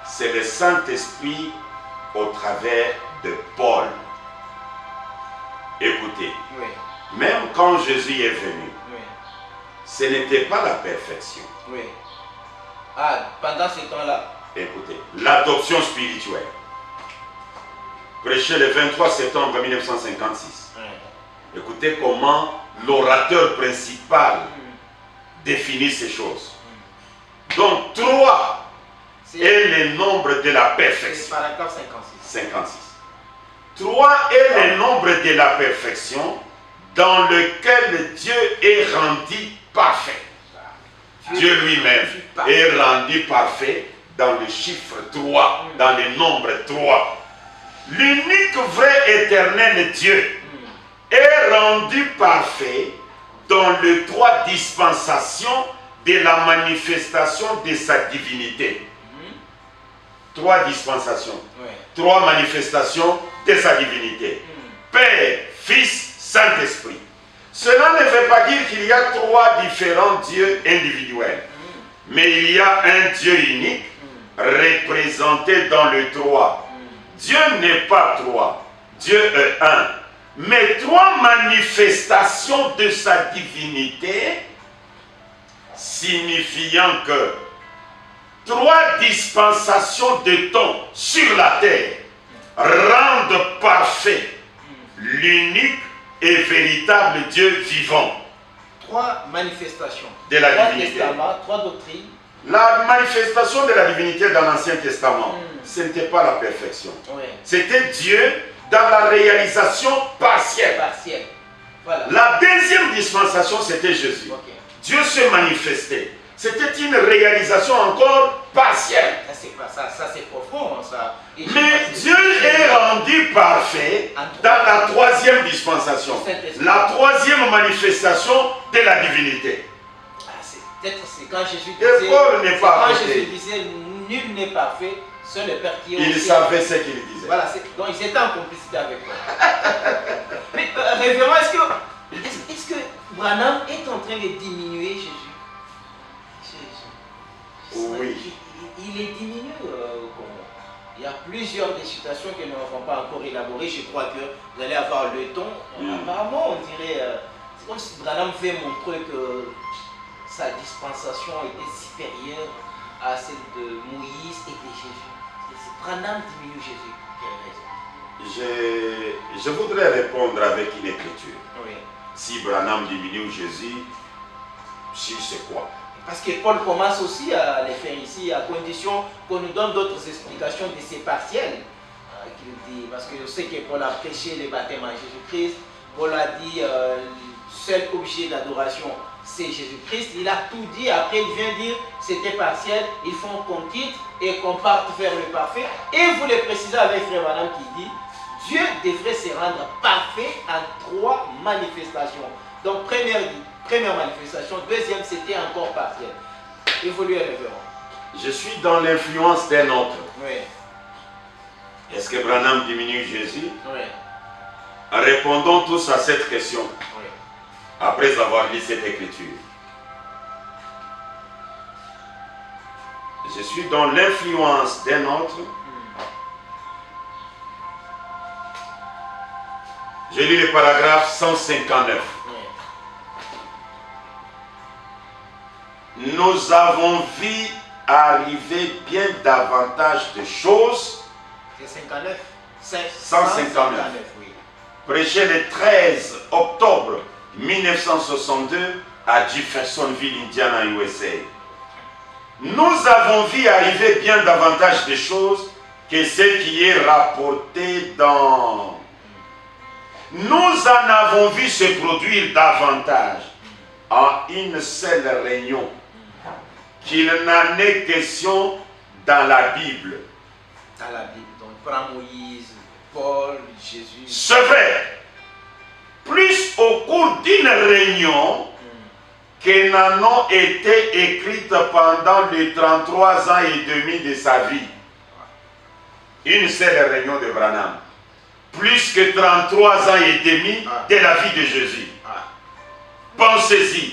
c'est le Saint-Esprit au travers de Paul. Écoutez, même quand Jésus est venu, ce n'était pas la perfection. Ah, pendant ce temps-là. Écoutez, l'adoption spirituelle. Prêché le 23 septembre 1956. Écoutez comment l'orateur principal définit ces choses. Donc 3 est le nombre de la perfection. Paragraphe 56. 3 est le nombre de la perfection dans lequel Dieu est rendu parfait. Dieu lui-même est rendu parfait dans le chiffre 3, dans le nombre 3. L'unique vrai éternel Dieu est rendu parfait dans les 3 dispensations de la manifestation de sa divinité. 3 dispensations, 3 manifestations de sa divinité. Père, Fils, Saint-Esprit. Cela ne veut pas dire qu'il y a 3 différents dieux individuels, mais il y a un Dieu unique représenté dans le 3. Dieu n'est pas 3, Dieu est 1. Mais 3 manifestations de sa divinité, signifiant que 3 dispensations de temps sur la terre rendent parfait l'unique et véritable Dieu vivant. 3 manifestations de la divinité. 3 doctrines. La manifestation de la divinité dans l'Ancien Testament, ce n'était pas la perfection. C'était Dieu dans la réalisation partielle. Voilà. La deuxième dispensation, c'était Jésus. Dieu se manifestait. C'était une réalisation encore partielle. Ça c'est profond. Ça. Mais Dieu est rendu parfait dans la 3e dispensation. La 3e manifestation de la divinité. Peut-être c'est quand Jésus disait, Paul n'est pas quand Jésus disait nul n'est parfait, seul le Père qui est. Il savait ce qu'il disait. Voilà, donc ils étaient en complicité avec moi. Mais révérend, est-ce que Branham est en train de diminuer Jésus? Oui. Il est diminué. Il y a plusieurs des situations que nous n'avons pas encore élaborées. Je crois que vous allez avoir le temps. Apparemment, on dirait, c'est comme si Branham fait montrer que sa dispensation était supérieure à celle de Moïse et de Jésus. Branham diminue Jésus. Quelle raison? Je voudrais répondre avec une écriture. Oui. Si Branham diminue Jésus, si c'est quoi? Parce que Paul commence aussi à les faire ici, à condition qu'on nous donne d'autres explications de ces partiels. Parce que je sais que Paul a prêché le baptême en Jésus-Christ. Paul a dit seul objet d'adoration, c'est Jésus-Christ. Il a tout dit. Après, il vient dire c'était partiel. Il faut qu'on quitte et qu'on parte vers le parfait. Et vous le précisez avec Frère Branham qui dit Dieu devrait se rendre parfait en 3 manifestations. Donc, première manifestation, deuxième, c'était encore partiel. Évoluez, révérend. Je suis dans l'influence d'un autre. Oui. Est-ce que Branham diminue Jésus? Oui. Répondons tous à cette question. Oui. Après avoir lu cette écriture. Je suis dans l'influence d'un autre. Je lis le paragraphe 159. Nous avons vu arriver bien davantage de choses. C'est 59. 159. Oui. Prêché le 13 octobre 1962 à Jeffersonville, Indiana, USA. Nous avons vu arriver bien davantage de choses que ce qui est rapporté dans... Nous en avons vu se produire davantage en une seule réunion qu'il n'en est question dans la Bible. Dans la Bible, donc prends Moïse, Paul, Jésus. C'est vrai. Plus au cours d'une réunion que n'en ont été écrites pendant les 33 ans et demi de sa vie. Une seule réunion de Branham. Plus que 33 ans et demi de la vie de Jésus. Pensez-y,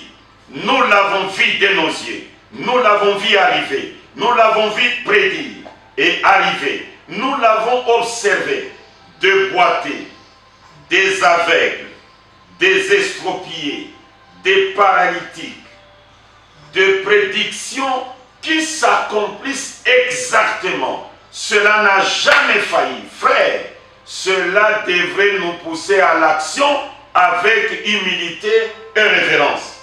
nous l'avons vu de nos yeux, nous l'avons vu arriver, nous l'avons vu prédire et arriver, nous l'avons observé, des boités, des aveugles, des expropriés, des paralytiques, des prédictions qui s'accomplisse exactement. Cela n'a jamais failli. Frère, cela devrait nous pousser à l'action avec humilité et révérence.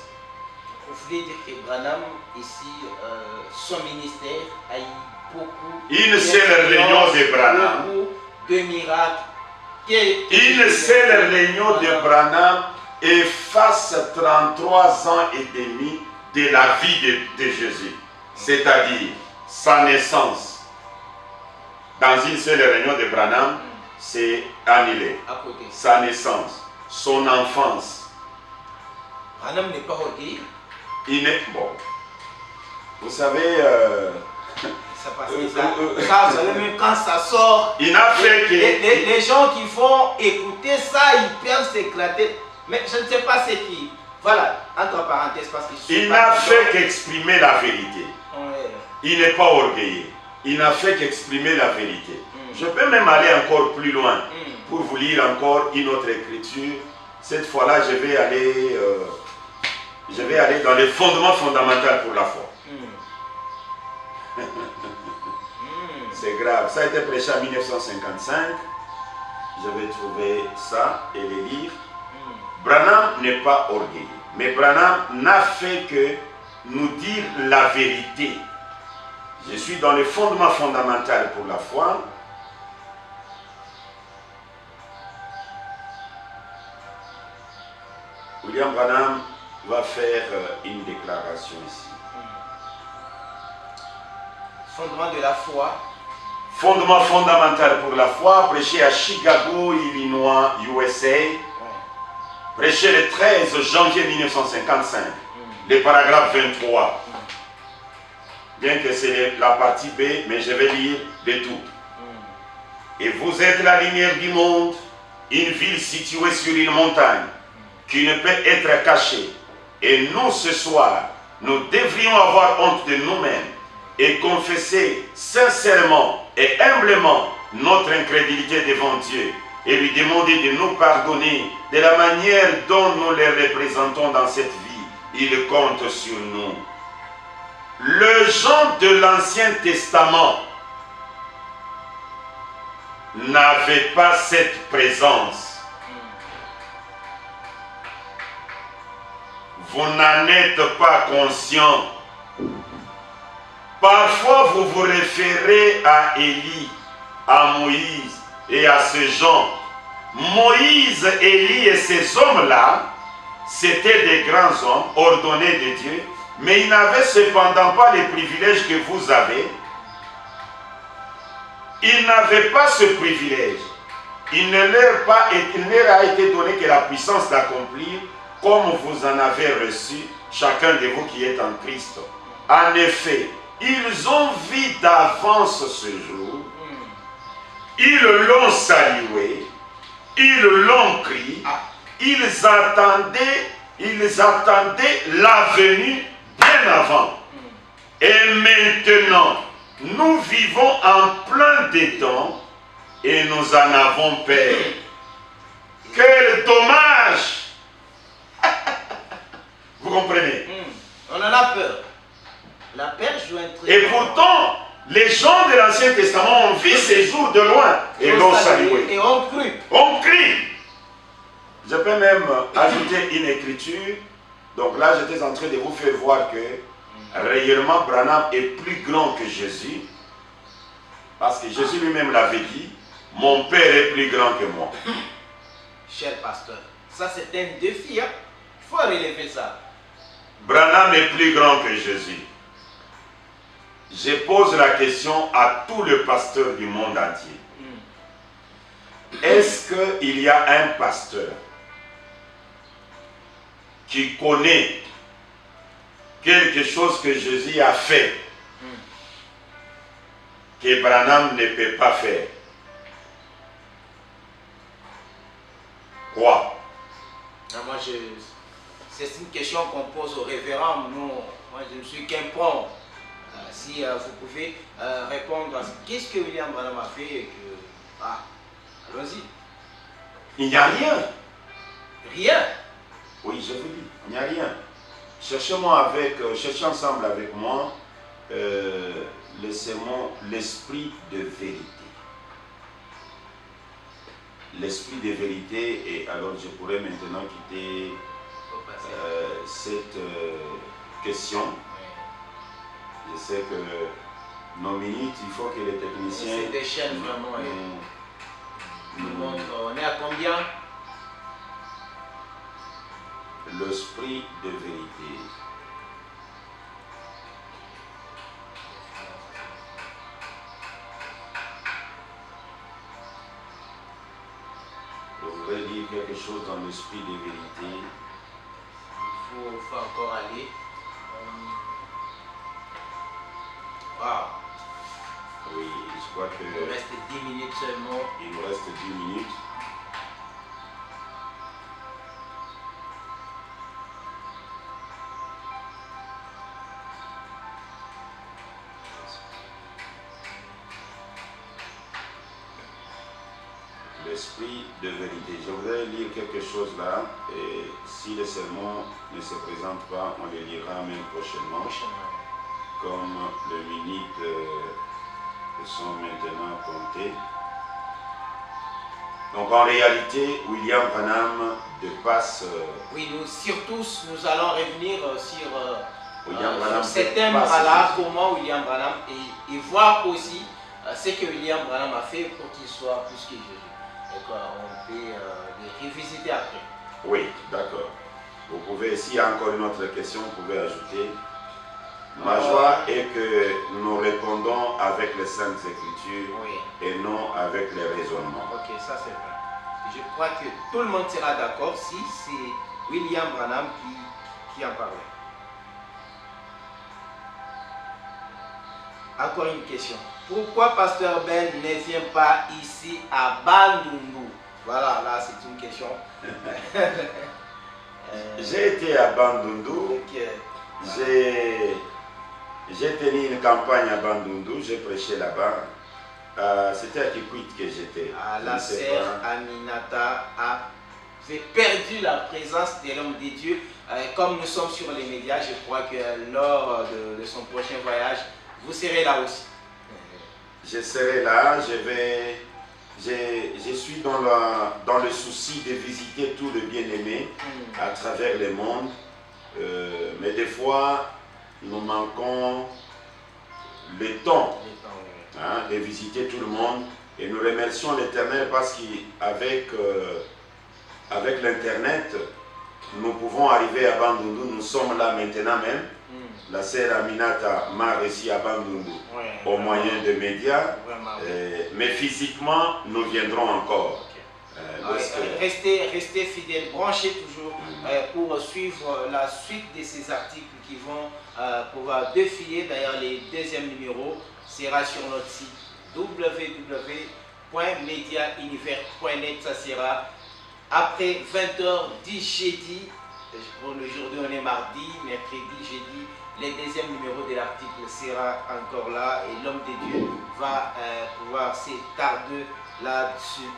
Vous voulez dire que Branham, ici, son ministère a eu beaucoup Une seule réunion de Branham. beaucoup de miracles. Une seule réunion de Branham efface 33 ans et demi de la vie de Jésus. C'est-à-dire sa naissance. Dans une seule réunion de Branham, c'est annulé. À côté. Sa naissance, son enfance. Branham n'est pas orgueilleux. Il est bon. Vous savez, Ça passe ça, vous savez, même quand ça sort, il n'a fait que les gens qui vont écouter ça, ils peuvent s'éclater. Mais je ne sais pas ce qui. Voilà, entre parenthèses, parce que il n'a fait qu'exprimer la vérité. Ouais. Il n'est pas orgueilleux. Il n'a fait qu'exprimer la vérité. Je peux même aller encore plus loin pour vous lire encore une autre écriture. Cette fois-là, je vais aller dans les fondements fondamentaux pour la foi. C'est grave. Ça a été prêché en 1955. Je vais trouver ça et les lire. Branham n'est pas orgueilleux. Mais Branham n'a fait que nous dire la vérité. Je suis dans les fondements fondamentaux pour la foi. William Branham va faire une déclaration ici. Fondement de la foi. Fondement fondamental pour la foi, prêché à Chicago, Illinois, USA. Prêché le 13 janvier 1955. Le paragraphe 23. Bien que c'est la partie B, mais je vais lire de tout. Et vous êtes la lumière du monde, une ville située sur une montagne qui ne peut être cachée. Et nous, ce soir, nous devrions avoir honte de nous-mêmes et confesser sincèrement et humblement notre incrédulité devant Dieu et lui demander de nous pardonner de la manière dont nous les représentons dans cette vie. Il compte sur nous. Le gens de l'Ancien Testament n'avait pas cette présence. Vous n'en êtes pas conscient. Parfois, vous vous référez à Élie, à Moïse et à ces gens. Moïse, Élie et ces hommes-là, c'étaient des grands hommes ordonnés de Dieu, mais ils n'avaient cependant pas les privilèges que vous avez. Ils n'avaient pas ce privilège. Il ne leur a été donné que la puissance d'accomplir comme vous en avez reçu, chacun de vous qui est en Christ. En effet, ils ont vu d'avance ce jour, ils l'ont salué, ils l'ont crié, ils attendaient la venue bien avant. Et maintenant, nous vivons en plein dedans et nous en avons peur. Quel dommage! Vous comprenez? On en a peur. La peur joue un très Et pourtant, les gens de l'Ancien Testament ont vu ces jours de loin et l'ont salué. Et ont cru. On crie. Je peux même ajouter une écriture. Donc là, j'étais en train de vous faire voir que réellement Branham est plus grand que Jésus. Parce que Jésus lui-même l'avait dit, mon Père est plus grand que moi. Cher pasteur, ça c'est un défi. Hein? Il faut relever ça. Branham est plus grand que Jésus. Je pose la question à tous les pasteurs du monde entier. Est-ce qu'il y a un pasteur qui connaît quelque chose que Jésus a fait que Branham ne peut pas faire? Quoi? Moi, c'est une question qu'on pose au révérend. Moi, je ne suis qu'un pont. Si vous pouvez répondre à qu'est-ce que William Branham a fait et que... allons-y. Il n'y a rien. Rien. Oui, je vous dis, il n'y a rien. Cherchez ensemble avec moi laissez-moi l'esprit de vérité. L'esprit de vérité, et alors je pourrais maintenant quitter cette question. Je sais que nos minutes, il faut que les techniciens... C'est des chaînes vraiment. On est à combien? L'esprit de vérité. Je voudrais dire quelque chose dans l'esprit de vérité. Il faut encore aller. Wow. Oui, je crois que... Il nous reste 10 minutes seulement. Il nous reste 10 minutes. L'esprit de vérité. Je voudrais lire quelque chose là, et si le sermon ne se présente pas, on le lira même prochainement. Comme les minutes sont maintenant comptées. Donc en réalité, William Branham dépasse... Oui, nous allons revenir sur cet thème-là, comment William Branham, et voir aussi ce que William Branham a fait pour qu'il soit plus que Jésus. Donc on peut les revisiter après. Oui, d'accord. Vous pouvez, s'il y a encore une autre question, vous pouvez ajouter. Ma joie est que nous répondons avec les Saintes Écritures, oui, et non avec les raisonnements. Ok, ça c'est vrai. Je crois que tout le monde sera d'accord si c'est William Branham qui en parlait. Encore une question. Pourquoi Pasteur Ben ne vient pas ici à Bandundu? Voilà, là c'est une question. J'ai été à Bandundu. J'ai tenu une campagne à Bandundu, j'ai prêché là-bas. C'était à Kikwit que j'étais. La sœur Aminata avait perdu la présence de l'homme de Dieu. Comme nous sommes sur les médias, je crois que lors de son prochain voyage, vous serez là aussi. Je serai là, je suis dans le souci de visiter tout le bien-aimé à travers le monde. Mais des fois, nous manquons le temps, hein, de visiter tout le monde. Et nous remercions l'Éternel parce qu'avec avec l'Internet, nous pouvons arriver à Bandundu. Nous sommes là maintenant même. La sœur Aminata m'a reçu à Bandundu au moyen de médias. Mais physiquement, nous viendrons encore. Restez fidèles, branchez toujours pour suivre la suite de ces articles qui vont pouvoir défiler. D'ailleurs, le deuxième numéro sera sur notre site www.mediaunivers.net. Ça sera après 20h du jeudi. Aujourd'hui, on est mardi, mercredi, jeudi. Le deuxième numéro de l'article sera encore là et l'homme de Dieu va pouvoir s'attarder là-dessus.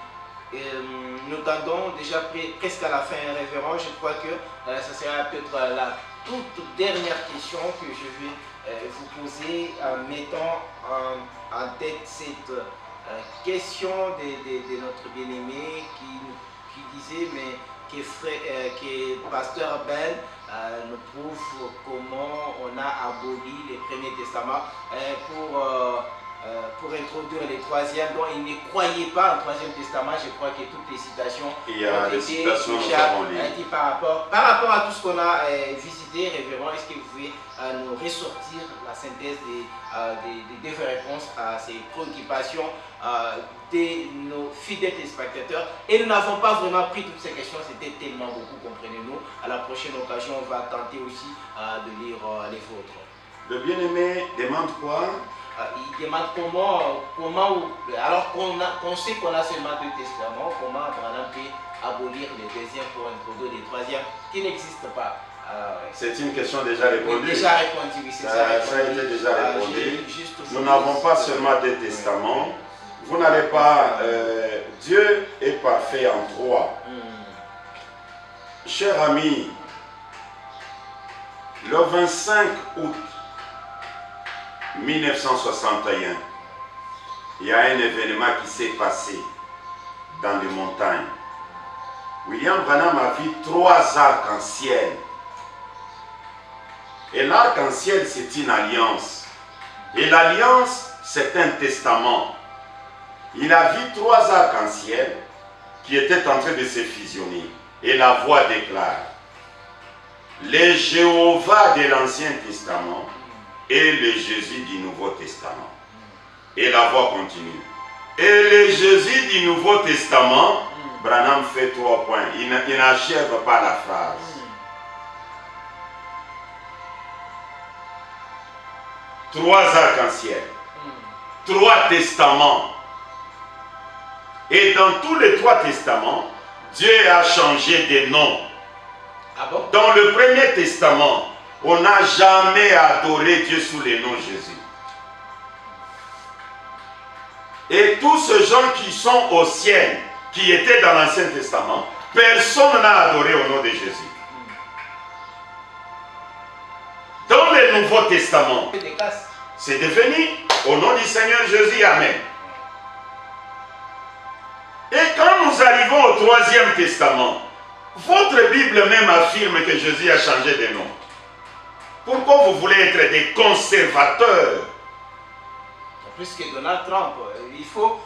Nous tendons déjà presque à la fin, révérend. Je crois que ça sera peut-être la toute dernière question que je vais vous poser en mettant en tête cette question de notre bien-aimé qui disait mais que Pasteur Ben nous prouve comment on a aboli les premiers testaments pour introduire les troisièmes, dont il ne croyait pas en troisième testament. Je crois que toutes les citations ont été déjà dites par rapport à tout ce qu'on a visité. Révérend, est-ce que vous pouvez nous ressortir la synthèse des réponses à ces préoccupations de nos fidèles téléspectateurs? Et nous n'avons pas vraiment pris toutes ces questions, c'était tellement beaucoup, comprenez-nous. À la prochaine occasion, on va tenter aussi de lire les vôtres. Le bien-aimé demande quoi? Il demande comment alors qu'on sait qu'on a seulement deux testaments, comment Branham peut abolir les deuxièmes pour introduire les troisièmes qui n'existent pas. C'est une question déjà répondue. Oui, déjà répondu, oui, c'est ça. Ça a été déjà répondu. Nous n'avons pas seulement deux testaments. Vous n'allez pas... Dieu est parfait en trois. Cher ami, le 25 août 1961, il y a un événement qui s'est passé dans les montagnes. William Branham a vu 3 arcs-en-ciel. Et l'arc-en-ciel, c'est une alliance. Et l'alliance, c'est un testament. Il a vu 3 arcs-en-ciel qui étaient en train de se fusionner. Et la voix déclare: les Jéhovah de l'Ancien Testament et le Jésus du Nouveau Testament. Et la voix continue. Et le Jésus du Nouveau Testament, Branham fait 3 points. Il n'achève pas la phrase. Trois arcs-en-ciel, 3 testaments. Et dans tous les 3 testaments, Dieu a changé de nom. Ah bon? Dans le premier testament, on n'a jamais adoré Dieu sous le nom Jésus. Et tous ces gens qui sont au ciel, qui étaient dans l'Ancien Testament, personne n'a adoré au nom de Jésus. Dans le Nouveau Testament, c'est devenu au nom du Seigneur Jésus, Amen. Et quand nous arrivons au 3e testament, votre Bible même affirme que Jésus a changé de nom. Pourquoi vous voulez être des conservateurs? Plus que Donald Trump, il faut...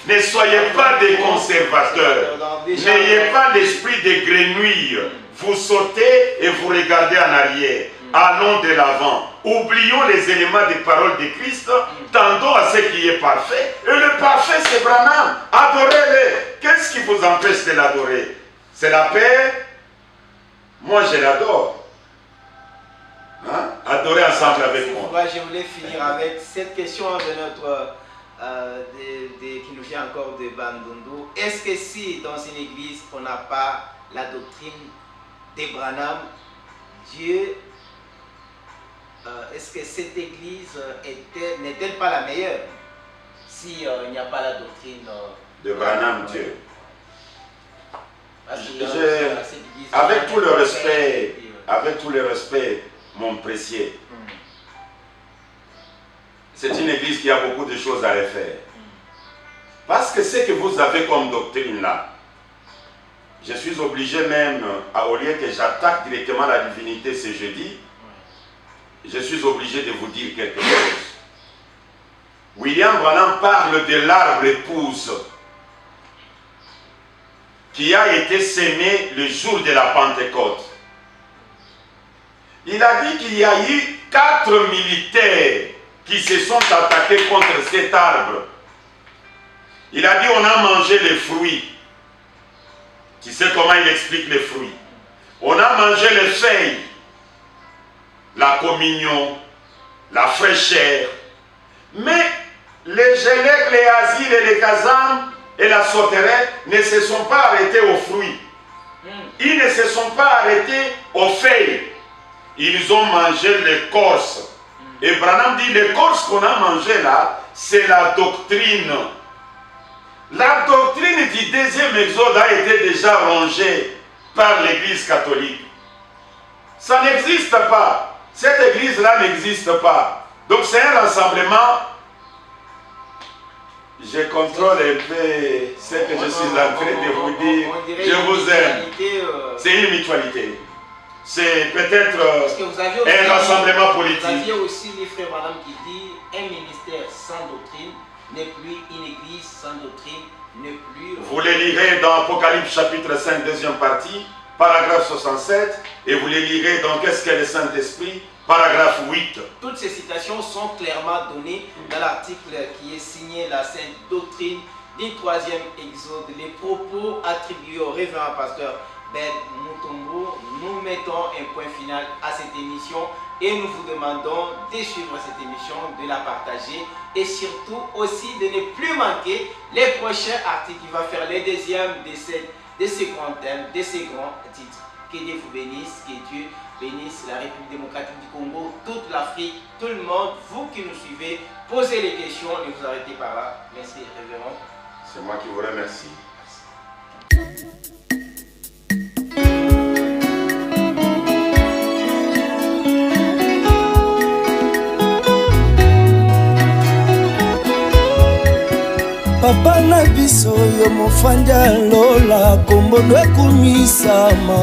Ne soyez pas des conservateurs. N'ayez pas l'esprit de grenouille. Vous sautez et vous regardez en arrière. Allons de l'avant. Oublions les éléments des paroles de Christ. Tendons à ce qui est parfait. Et le parfait, c'est Branham. Adorez-le. Qu'est-ce qui vous empêche de l'adorer? C'est la paix. Moi, je l'adore. Hein? Adorez ensemble avec moi. Moi, je voulais finir avec cette question de notre... qui nous vient encore de Bandundu. Est-ce que si dans une église on n'a pas la doctrine de Branham, Dieu, est-ce que cette église n'est-elle pas la meilleure si il n'y a pas la doctrine de Branham, Dieu? Avec tout le respect, mon précieux, c'est une église qui a beaucoup de choses à refaire. Parce que ce que vous avez comme doctrine là, je suis obligé même, au lieu que j'attaque directement la divinité ce jeudi, je suis obligé de vous dire quelque chose. William Branham parle de l'arbre épouse qui a été sémé le jour de la Pentecôte. Il a dit qu'il y a eu 4 militaires qui se sont attaqués contre cet arbre. Il a dit on a mangé les fruits. Tu sais comment il explique les fruits? On a mangé les feuilles, la communion, la fraîcheur. Mais les Gélèques, les Asiles et les Kazam et la sauterelle ne se sont pas arrêtés aux fruits. Ils ne se sont pas arrêtés aux feuilles. Ils ont mangé l'écorce. Et Branham dit, l'écorce qu'on a mangé là, c'est la doctrine. La doctrine du 2e exode a été déjà rongée par l'église catholique. Ça n'existe pas. Cette église-là n'existe pas. Donc c'est un rassemblement. Je contrôle un peu ce que je suis en train de vous dire. Je vous aime. C'est une mutualité. C'est peut-être un rassemblement politique. Vous aviez aussi les frères Branham qui dit un ministère sans doctrine n'est plus une église sans doctrine, n'est plus... Vous les lirez dans Apocalypse chapitre 5, 2e partie, paragraphe 67, et vous les lirez dans Qu'est-ce qu'est le Saint-Esprit, paragraphe 8. Toutes ces citations sont clairement données dans l'article qui est signé la Sainte Doctrine du 3e Exode. Les propos attribués au révérend pasteur Ben Mutombo. Nous mettons un point final à cette émission et nous vous demandons de suivre cette émission, de la partager et surtout aussi de ne plus manquer les prochains articles qui vont faire les deuxièmes de ces grands thèmes, de ces grands titres. Que Dieu vous bénisse, que Dieu bénisse la République démocratique du Congo, toute l'Afrique, tout le monde. Vous qui nous suivez, posez les questions, ne vous arrêtez pas là. Merci, révérend. C'est moi qui vous remercie. papa na biso yo mofanja lola kombo dwe kumisama